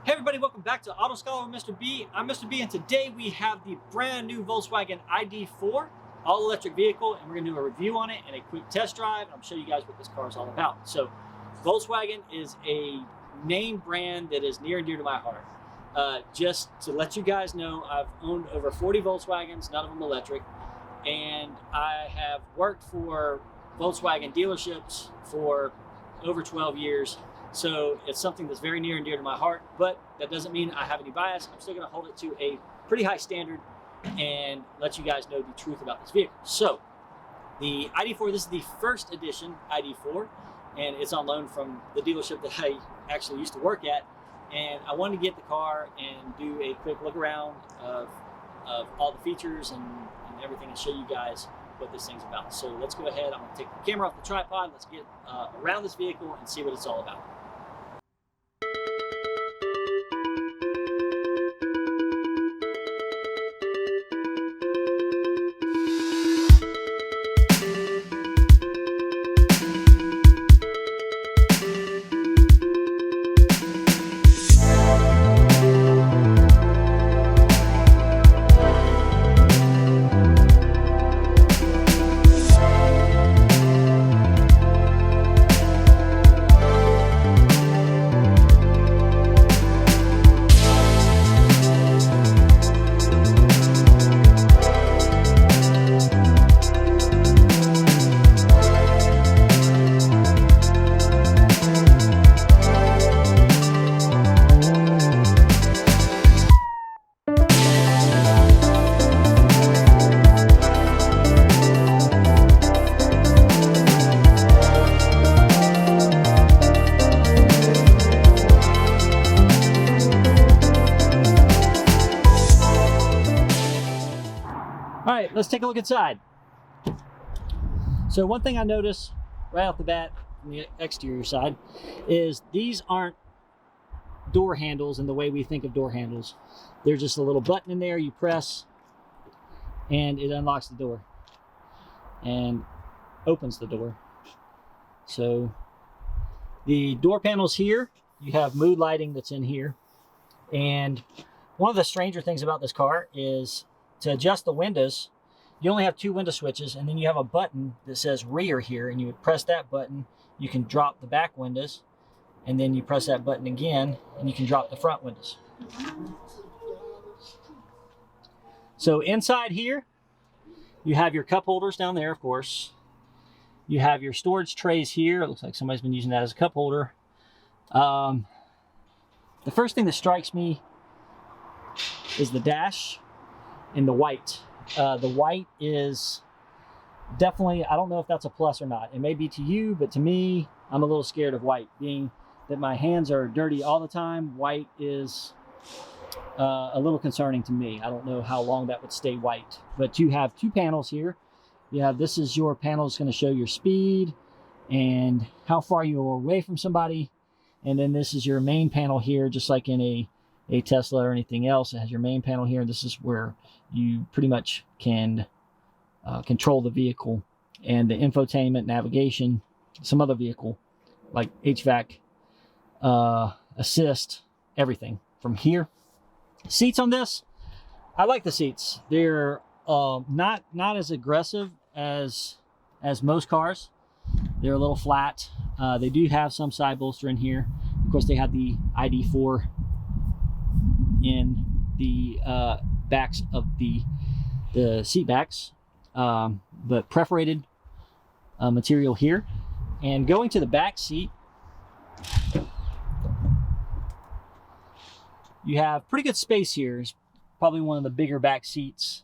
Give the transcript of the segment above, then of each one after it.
Hey everybody, welcome back to Auto Scholar with Mr. B. I'm Mr. B, and today we have the brand new Volkswagen ID.4 all-electric vehicle, and we're going to do a review on it and a quick test drive, and I'll show you guys what this car is all about. So, Volkswagen is a name brand that is near and dear to my heart. Just to let you guys know, I've owned over 40 Volkswagens, none of them electric, and I have worked for Volkswagen dealerships for over 12 years. So it's something that's very near and dear to my heart, but that doesn't mean I have any bias. I'm still going to hold it to a pretty high standard and let you guys know the truth about this vehicle. So the ID.4, this is the first edition ID.4, and it's on loan from the dealership that I actually used to work at. And I wanted to get the car and do a quick look around of all the features and everything and show you guys what this thing's about. So let's go ahead. I'm going to take the camera off the tripod. Let's get around this vehicle and see what it's all about. All right, let's take a look inside. So one thing I noticed right off the bat from the exterior side is these aren't door handles in the way we think of door handles. They're just a little button in there you press and it unlocks the door and opens the door. So the door panels here, you have mood lighting that's in here. And one of the stranger things about this car is to adjust the windows, you only have two window switches, and then you have a button that says rear here, and you would press that button, you can drop the back windows, and then you press that button again, and you can drop the front windows. So inside here, you have your cup holders down there, of course. You have your storage trays here. It looks like somebody's been using that as a cup holder. The first thing that strikes me is the dash and the white. The white is definitely, I don't know if that's a plus or not. It may be to you, but to me, I'm a little scared of white. Being that my hands are dirty all the time, white is a little concerning to me. I don't know how long that would stay white. But you have two panels here. You have, this is your panel. It's going to show your speed and how far you are away from somebody. And then this is your main panel here, just like in a Tesla or anything else. It has your main panel here. This is where you pretty much can control the vehicle and the infotainment, navigation, some other vehicle like HVAC, assist, everything from here. Seats on this, I like the seats. They're not as aggressive as most cars. They're a little flat. They do have some side bolster in here. Of course, they have the ID.4 in the backs of the seat backs, but perforated material here. And going to the back seat, you have pretty good space here. It's probably one of the bigger back seats.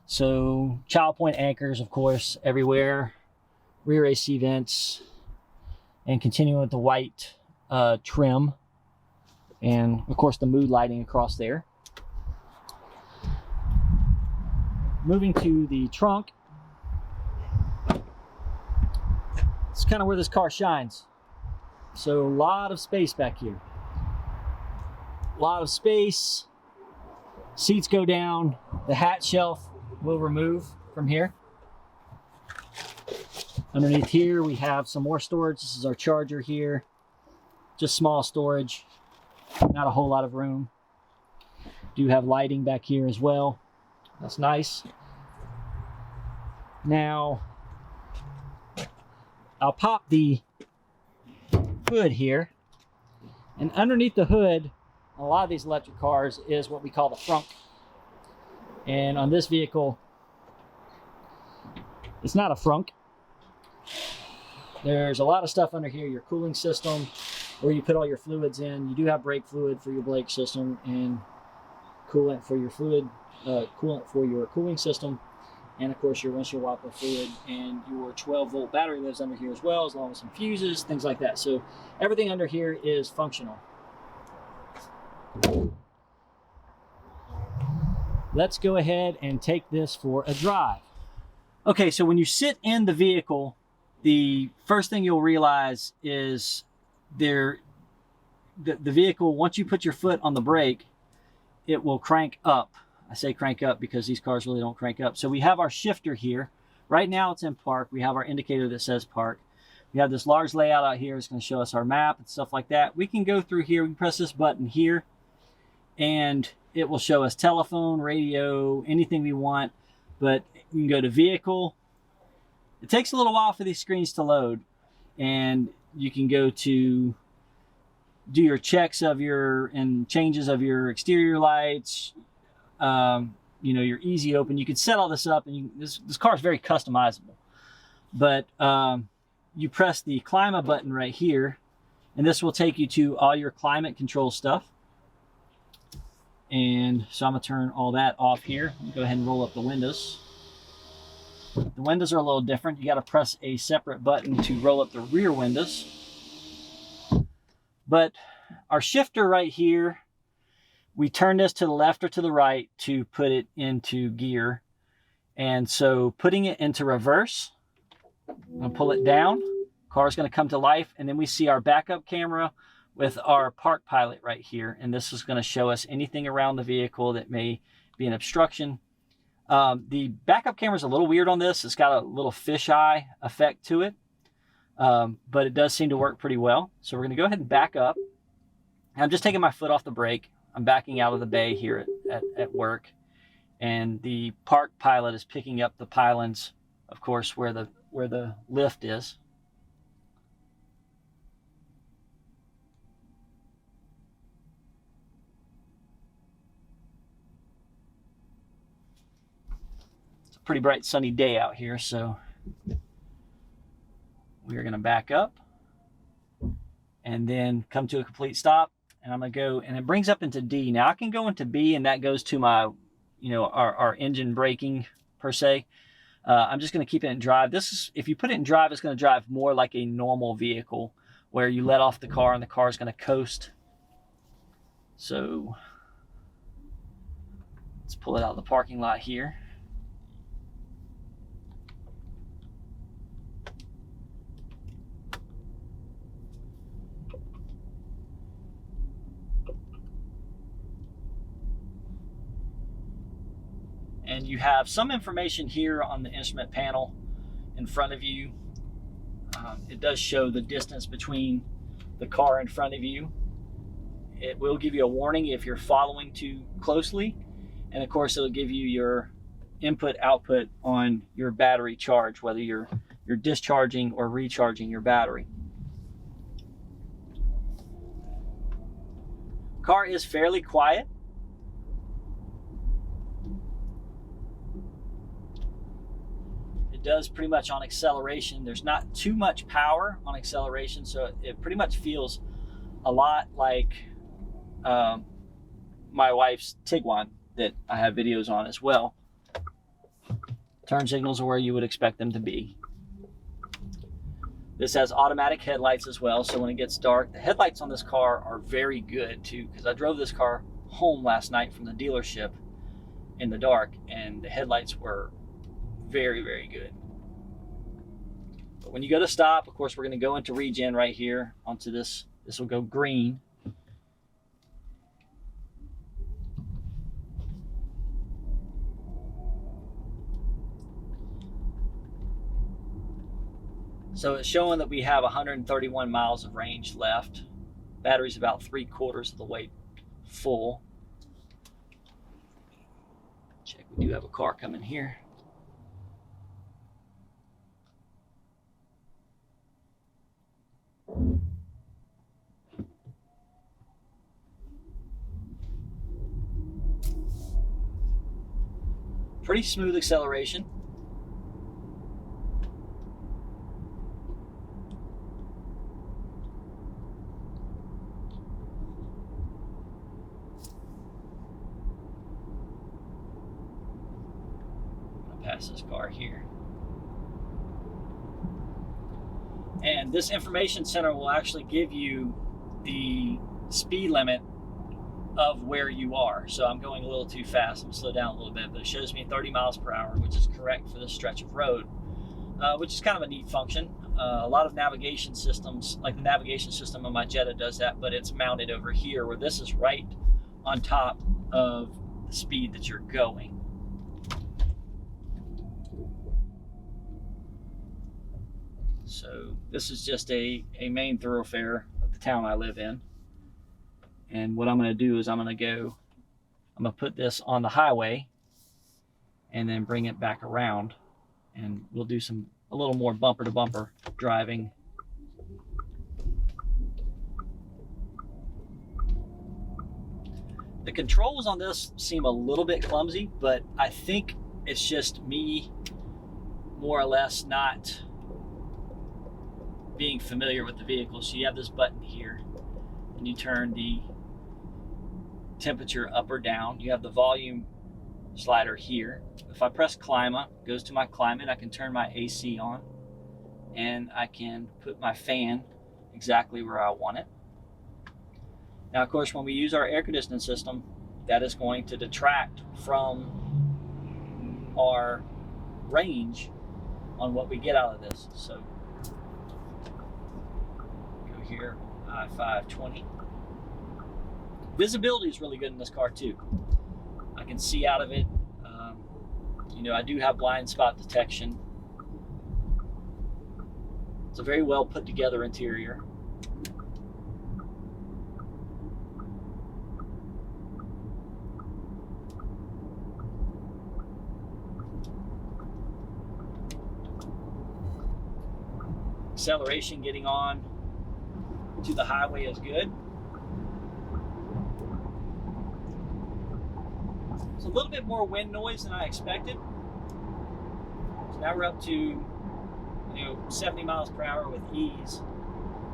So child point anchors, of course, everywhere. Rear AC vents, and continuing with the white trim. And of course the mood lighting across there. Moving to the trunk. It's kind of where this car shines. So a lot of space back here. A lot of space. Seats go down. The hat shelf will remove from here. Underneath here we have some more storage. This is our charger here. Just small storage. Not a whole lot of room. Do have lighting back here as well. That's nice. Now, I'll pop the hood here. And underneath the hood, a lot of these electric cars is what we call the frunk. And on this vehicle, it's not a frunk. There's a lot of stuff under here, your cooling system, where you put all your fluids in. You do have brake fluid for your brake system and coolant for your coolant for your cooling system. And of course your windshield wiper fluid, and your 12-volt battery lives under here as well, as long as some fuses, things like that. So everything under here is functional. Let's go ahead and take this for a drive. Okay, so when you sit in the vehicle, the first thing you'll realize is the vehicle, once you put your foot on the brake, it will crank up. I say crank up because these cars really don't crank up. So we have our shifter here. Right now it's in park. We have our indicator that says park. We have this large layout out here. It's going to show us our map and stuff like that. We can go through here. We can press this button here, and it will show us telephone, radio, anything we want. But you can go to vehicle. It takes a little while for these screens to load, and you can go to do your checks of and changes of your exterior lights, you know, your easy open. You can set all this up, and this car is very customizable. But you press the climate button right here, and this will take you to all your climate control stuff. And so I'm gonna turn all that off here. Go ahead and roll up the windows. The windows are a little different. You got to press a separate button to roll up the rear windows. But our shifter right here, we turn this to the left or to the right to put it into gear. And so putting it into reverse, I'm going to pull it down. Car's going to come to life. And then we see our backup camera with our park pilot right here. And this is going to show us anything around the vehicle that may be an obstruction. The backup camera is a little weird on this. It's got a little fisheye effect to it, but it does seem to work pretty well. So we're going to go ahead and back up. I'm just taking my foot off the brake. I'm backing out of the bay here at work, and the park pilot is picking up the pylons, of course, where the lift is. Pretty bright sunny day out here, so we are going to back up and then come to a complete stop, and I'm going to go, and it brings up into D. Now I can go into B, and that goes to my, you know, our engine braking per se. I'm just going to keep it in drive. This is, if you put it in drive, it's going to drive more like a normal vehicle where you let off the car and the car is going to coast. So let's pull it out of the parking lot here. And you have some information here on the instrument panel in front of you. It does show the distance between the car in front of you. It will give you a warning if you're following too closely. And of course, it'll give you your input output on your battery charge, whether you're discharging or recharging your battery. Car is fairly quiet. It does pretty much on acceleration. There's not too much power on acceleration, so it pretty much feels a lot like my wife's Tiguan that I have videos on as well. Turn signals are where you would expect them to be. This has automatic headlights as well, so when it gets dark, the headlights on this car are very good too, because I drove this car home last night from the dealership in the dark, and the headlights were very, very good. But when you go to stop, of course, we're going to go into regen right here onto this. This will go green. So it's showing that we have 131 miles of range left. Battery's about 3/4 of the way full. Check, we do have a car coming here. Pretty smooth acceleration. Pass this car here. And this information center will actually give you the speed limit of where you are. So I'm going a little too fast. I'm gonna slow down a little bit, but it shows me 30 miles per hour, which is correct for this stretch of road, which is kind of a neat function. A lot of navigation systems, like the navigation system on my Jetta does that, but it's mounted over here where this is right on top of the speed that you're going. So this is just a main thoroughfare of the town I live in. And what I'm going to do is I'm going to put this on the highway and then bring it back around, and we'll do a little more bumper to bumper driving. The controls on this seem a little bit clumsy, but I think it's just me more or less not being familiar with the vehicle. So you have this button here and you turn the temperature up or down. You have the volume slider here. If I press climate, it goes to my climate. I can turn my AC on and I can put my fan exactly where I want it. Now, of course, when we use our air conditioning system, that is going to detract from our range on what we get out of this. So go here, I-520. Visibility is really good in this car too. I can see out of it. You know, I do have blind spot detection. It's a very well put together interior. Acceleration getting on to the highway is good. It's a little bit more wind noise than I expected. So now we're up to 70 miles per hour with ease.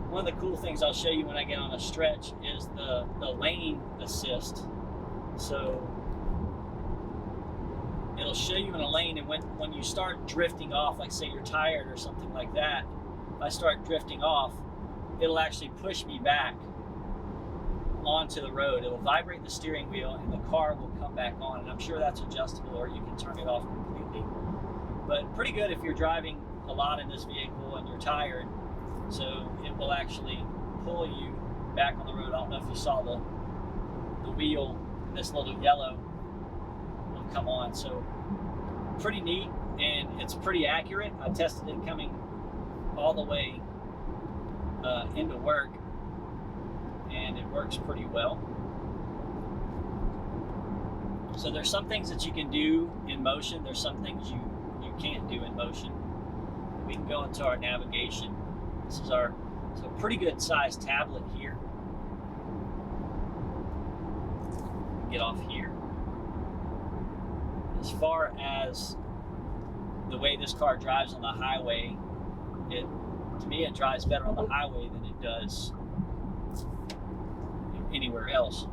One of the cool things I'll show you when I get on a stretch is the lane assist. So it'll show you in a lane, and when you start drifting off, like say you're tired or something like that, if I start drifting off, it'll actually push me back onto the road. It'll vibrate the steering wheel and the car will come back on. And I'm sure that's adjustable, or you can turn it off completely. But pretty good if you're driving a lot in this vehicle and you're tired. So it will actually pull you back on the road. I don't know if you saw the wheel, this little yellow will come on. So pretty neat, and it's pretty accurate. I tested it coming all the way into work, and it works pretty well. So there's some things that you can do in motion. There's some things you can't do in motion. We can go into our navigation. This is our pretty good sized tablet here. Get off here. As far as the way this car drives on the highway, to me it drives better on the highway than it does anywhere else.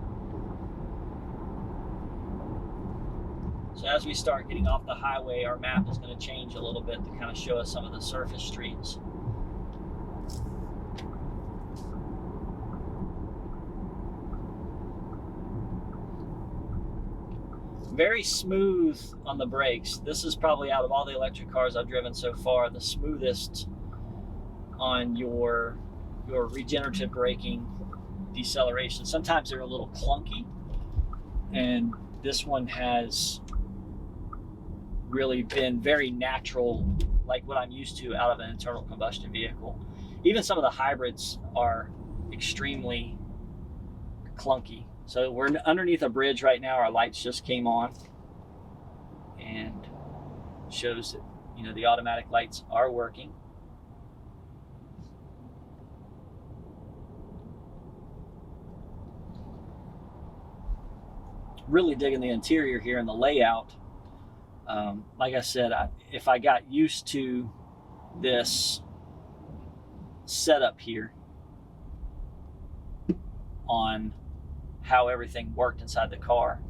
So as we start getting off the highway, our map is going to change a little bit to kind of show us some of the surface streets. Very smooth on the brakes. This is probably, out of all the electric cars I've driven so far, the smoothest on your regenerative braking deceleration. Sometimes they're a little clunky, and this one has really been very natural, like what I'm used to out of an internal combustion vehicle. Even some of the hybrids are extremely clunky. So we're underneath a bridge right now. Our lights just came on, and shows that, you know, the automatic lights are working. Really digging the interior here and the layout. Like I said, if I got used to this setup here on how everything worked inside the car,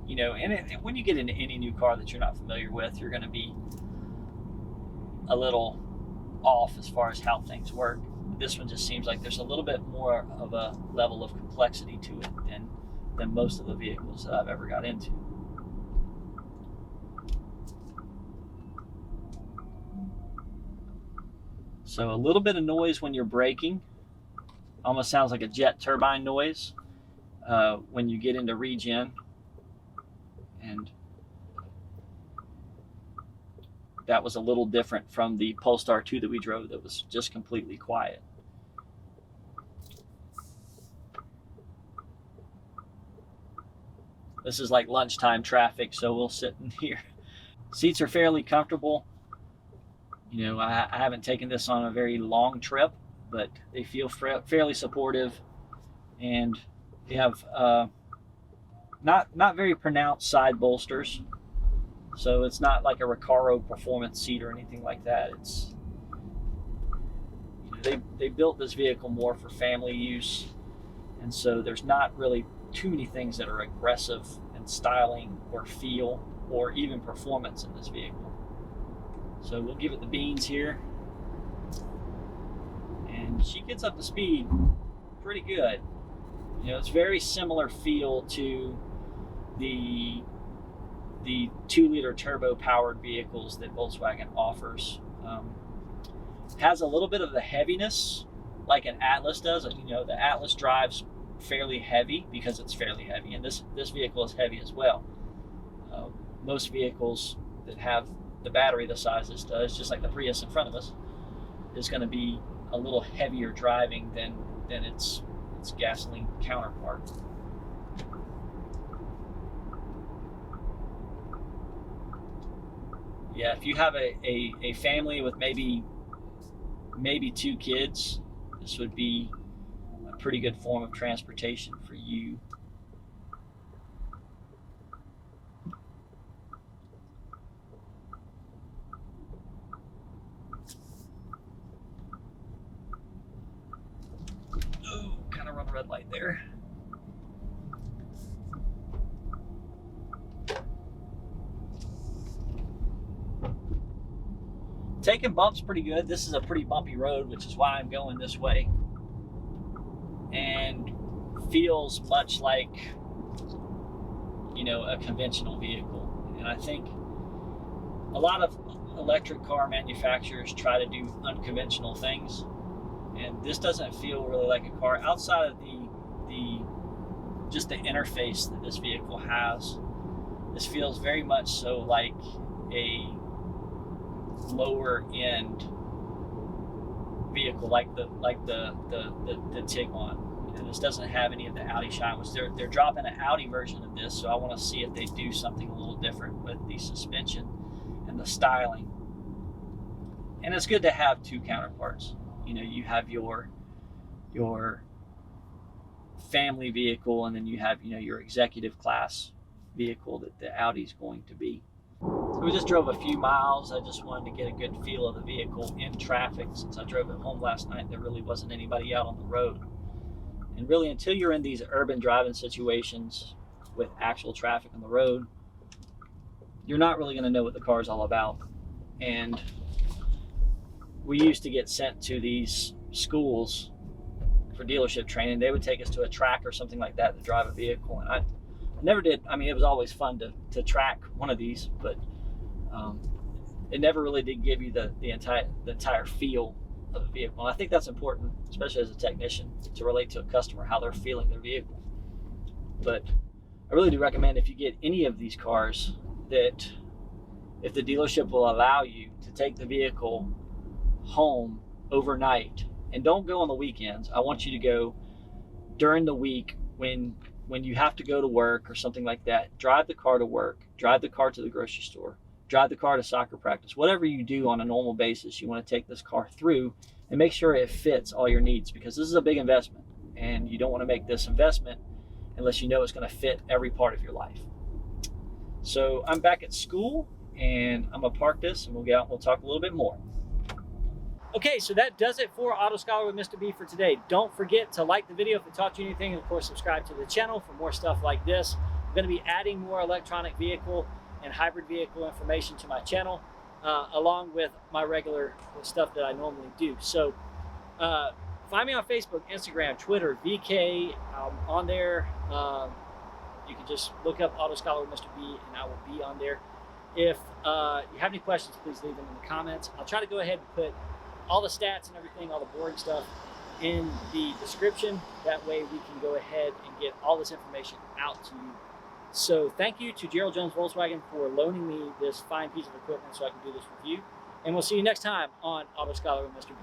you know, and when you get into any new car that you're not familiar with, you're going to be a little off as far as how things work. This one just seems like there's a little bit more of a level of complexity to it than most of the vehicles that I've ever got into. So a little bit of noise when you're braking. Almost sounds like a jet turbine noise when you get into regen. And that was a little different from the Polestar 2 that we drove that was just completely quiet. This is like lunchtime traffic, so we'll sit in here. Seats are fairly comfortable. You know, I haven't taken this on a very long trip, but they feel fairly supportive, and they have not very pronounced side bolsters. So it's not like a Recaro performance seat or anything like that. It's, you know, they built this vehicle more for family use, and so there's not really too many things that are aggressive in styling or feel or even performance in this vehicle. So we'll give it the beans here, and she gets up to speed pretty good. You know, it's very similar feel to the 2-liter turbo powered vehicles that Volkswagen offers. Has a little bit of the heaviness like an Atlas does. You know, the Atlas drives fairly heavy because it's fairly heavy, and this vehicle is heavy as well. Most vehicles that have the battery the size this does, just like the Prius in front of us, is going to be a little heavier driving than its gasoline counterpart. Yeah, if you have a family with maybe 2 kids, this would be a pretty good form of transportation for you. Oh, kind of run a red light there. Taking bumps pretty good. This is a pretty bumpy road, which is why I'm going this way. And feels much like, you know, a conventional vehicle. And I think a lot of electric car manufacturers try to do unconventional things, and this doesn't feel really like a car outside of just the interface that this vehicle has. This feels very much so like a lower end vehicle, like the Tiguan. You know, this doesn't have any of the Audi shine, which they're dropping an Audi version of this, so I want to see if they do something a little different with the suspension and the styling. And it's good to have 2 counterparts. You know, you have your family vehicle, and then you have, you know, your executive class vehicle that the Audi's going to be. So we just drove a few miles. I just wanted to get a good feel of the vehicle in traffic. Since I drove it home last night, there really wasn't anybody out on the road. And really, until you're in these urban driving situations with actual traffic on the road, you're not really going to know what the car is all about. And we used to get sent to these schools for dealership training. They would take us to a track or something like that to drive a vehicle, and I never did. I mean, it was always fun to track one of these, but it never really did give you the entire feel of the vehicle. And I think that's important, especially as a technician, to relate to a customer how they're feeling their vehicle. But I really do recommend, if you get any of these cars, that if the dealership will allow you to take the vehicle home overnight, and don't go on the weekends. I want you to go during the week when you have to go to work or something like that, drive the car to work, drive the car to the grocery store, drive the car to soccer practice. Whatever you do on a normal basis, you want to take this car through and make sure it fits all your needs, because this is a big investment and you don't want to make this investment unless you know it's going to fit every part of your life. So I'm back at school and I'm gonna park this and we'll get out and we'll talk a little bit more. Okay, so that does it for Auto Scholar with Mr. B for today. Don't forget to like the video if it taught you anything, and of course subscribe to the channel for more stuff like this. I'm going to be adding more electronic vehicle and hybrid vehicle information to my channel, along with my regular stuff that I normally do. So find me on Facebook, Instagram, Twitter, VK. On there. You can just look up Auto Scholar with Mr. B and I will be on there. If you have any questions, please leave them in the comments. I'll try to go ahead and put all the stats and everything, all the boring stuff in the description. That way we can go ahead and get all this information out to you. So thank you to Gerald Jones Volkswagen for loaning me this fine piece of equipment so I can do this review. And we'll see you next time on Auto Scholar with Mr. B.